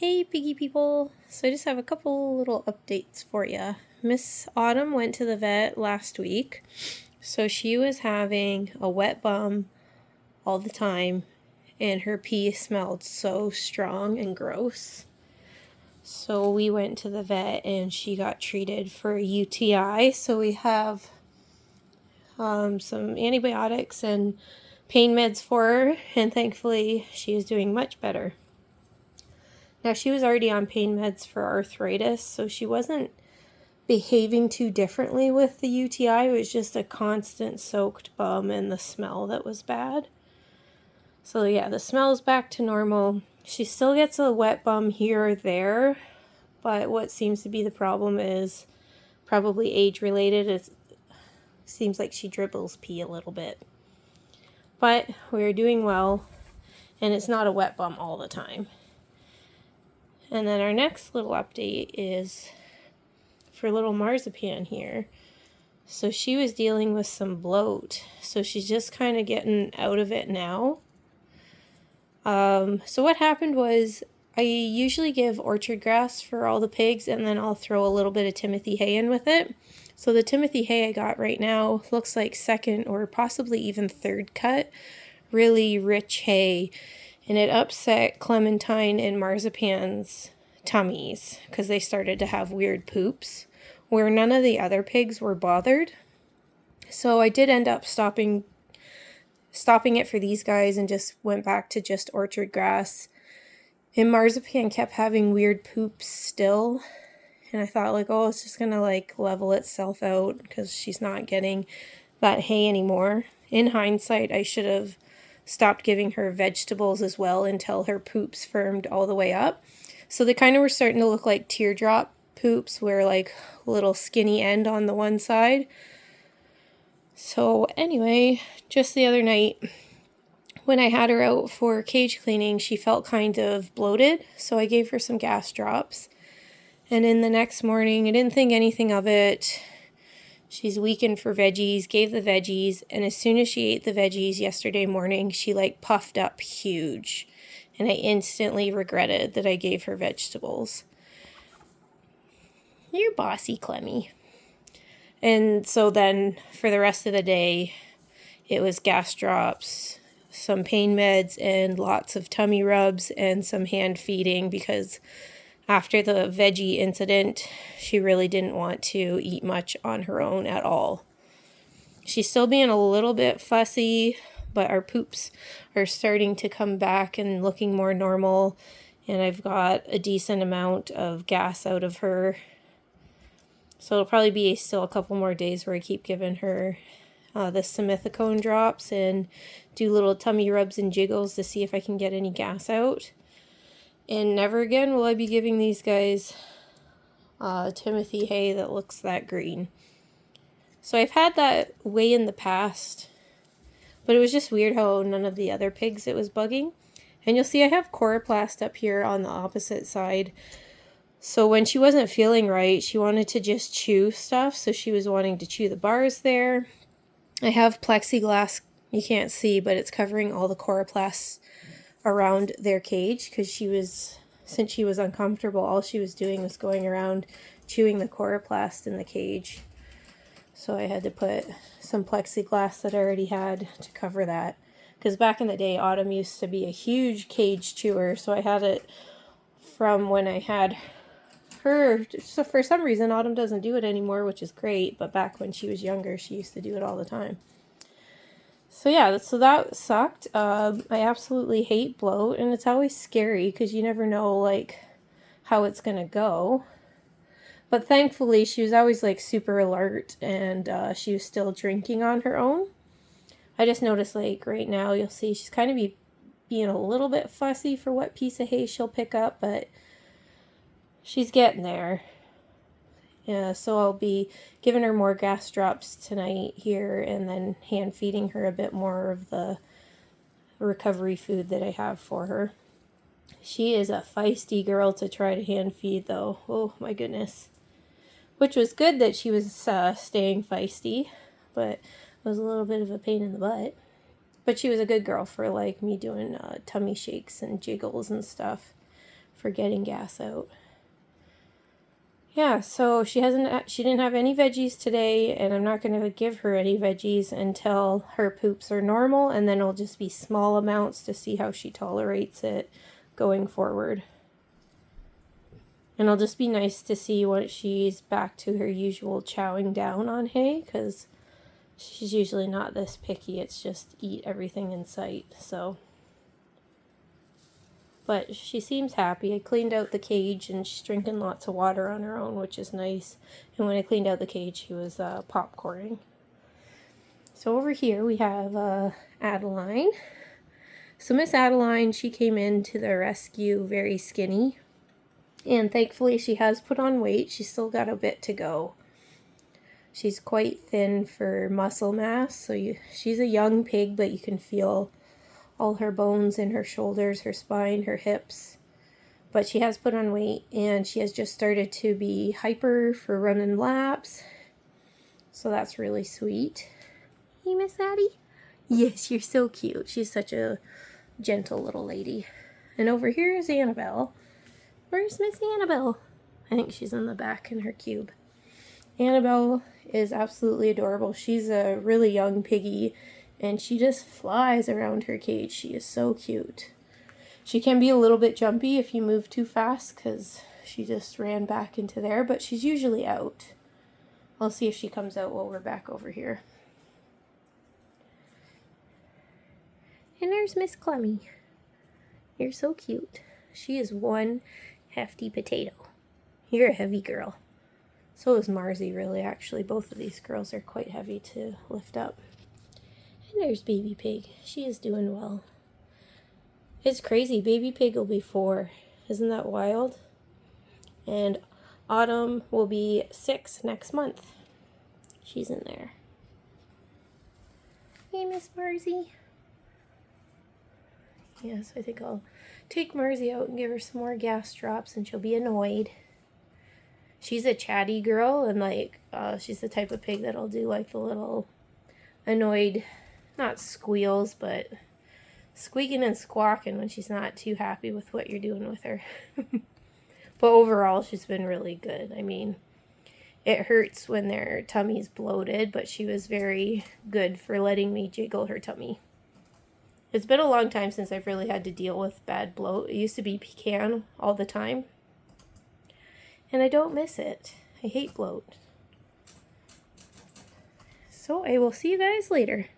Hey piggy people! So I just have a couple little updates for you. Miss Autumn went to the vet last week. So she was having a wet bum all the time and her pee smelled so strong and gross. So we went to the vet and she got treated for a UTI. So we have some antibiotics and pain meds for her, and thankfully she is doing much better. Now, she was already on pain meds for arthritis, so she wasn't behaving too differently with the UTI. It was just a constant soaked bum and the smell that was bad. So yeah, the smell's back to normal. She still gets a wet bum here or there, but what seems to be the problem is probably age-related. It seems like she dribbles pee a little bit. But we're doing well, and it's not a wet bum all the time. And then our next little update is for little Marzipan here. So she was dealing with some bloat. So she's just kind of getting out of it now. So what happened was I usually give orchard grass for all the pigs, and then I'll throw a little bit of Timothy hay in with it. So the Timothy hay I got right now looks like second or possibly even third cut. Really rich hay. And it upset Clementine and Marzipan's tummies because they started to have weird poops where none of the other pigs were bothered. So I did end up stopping it for these guys and just went back to just orchard grass. And Marzipan kept having weird poops still. And I thought it's just going to level itself out because she's not getting that hay anymore. In hindsight, I should have stopped giving her vegetables as well until her poops firmed all the way up. So they kind of were starting to look like teardrop poops where a little skinny end on the one side. So anyway, just the other night when I had her out for cage cleaning, she felt kind of bloated. So I gave her some gas drops. And in the next morning, I didn't think anything of it. She's weakened for veggies, gave the veggies, and as soon as she ate the veggies yesterday morning, she puffed up huge. And I instantly regretted that I gave her vegetables. You're bossy, Clemmy. And so then for the rest of the day, it was gas drops, some pain meds, and lots of tummy rubs and some hand feeding because after the veggie incident, she really didn't want to eat much on her own at all. She's still being a little bit fussy, but our poops are starting to come back and looking more normal. And I've got a decent amount of gas out of her. So it'll probably be still a couple more days where I keep giving her the simethicone drops and do little tummy rubs and jiggles to see if I can get any gas out. And never again will I be giving these guys Timothy hay that looks that green. So I've had that way in the past, but it was just weird how none of the other pigs it was bugging. And you'll see I have chloroplast up here on the opposite side. So when she wasn't feeling right, she wanted to just chew stuff. So she was wanting to chew the bars there. I have plexiglass, you can't see, but it's covering all the chloroplasts around their cage because since she was uncomfortable, all she was doing was going around chewing the chloroplast in the cage. So I had to put some plexiglass that I already had to cover that. Because back in the day, Autumn used to be a huge cage chewer, so I had it from when I had her. So for some reason, Autumn doesn't do it anymore, which is great, but back when she was younger, she used to do it all the time. So yeah, so that sucked. I absolutely hate bloat, and it's always scary because you never know how it's gonna go. But thankfully, she was always super alert, and she was still drinking on her own. I just noticed right now, you'll see she's kind of being a little bit fussy for what piece of hay she'll pick up, but she's getting there. Yeah, so I'll be giving her more gas drops tonight here and then hand feeding her a bit more of the recovery food that I have for her. She is a feisty girl to try to hand feed though. Oh my goodness. Which was good that she was staying feisty, but it was a little bit of a pain in the butt. But she was a good girl for me doing tummy shakes and jiggles and stuff for getting gas out. Yeah, so she didn't have any veggies today, and I'm not going to give her any veggies until her poops are normal, and then it'll just be small amounts to see how she tolerates it going forward. And it'll just be nice to see when she's back to her usual chowing down on hay, because she's usually not this picky. It's just eat everything in sight, so. But she seems happy. I cleaned out the cage, and she's drinking lots of water on her own, which is nice. And when I cleaned out the cage, she was popcorning. So over here we have Adeline. So Miss Adeline, she came in to the rescue very skinny. And thankfully she has put on weight. She's still got a bit to go. She's quite thin for muscle mass. So she's a young pig, but you can feel all her bones in her shoulders, her spine, her hips. But she has put on weight, and she has just started to be hyper for running laps. So that's really sweet. Hey, Miss Addie? Yes, you're so cute. She's such a gentle little lady. And over here is Annabelle. Where's Miss Annabelle? I think she's in the back in her cube. Annabelle is absolutely adorable. She's a really young piggy, and she just flies around her cage. She is so cute. She can be a little bit jumpy if you move too fast, because she just ran back into there, but she's usually out. I'll see if she comes out while we're back over here. And there's Miss Clemmy. You're so cute. She is one hefty potato. You're a heavy girl. So is Marzi, really, actually. Both of these girls are quite heavy to lift up. And there's Baby Pig. She is doing well. It's crazy. Baby Pig will be 4. Isn't that wild? And Autumn will be 6 next month. She's in there. Hey, Miss Marzi. Yes, I think I'll take Marzi out and give her some more gas drops, and she'll be annoyed. She's a chatty girl, and she's the type of pig that'll do like the little annoyed, not squeals, but squeaking and squawking when she's not too happy with what you're doing with her. But overall, she's been really good. I mean, it hurts when their tummy's bloated, but she was very good for letting me jiggle her tummy. It's been a long time since I've really had to deal with bad bloat. It used to be pecan all the time, and I don't miss it. I hate bloat. So I will see you guys later.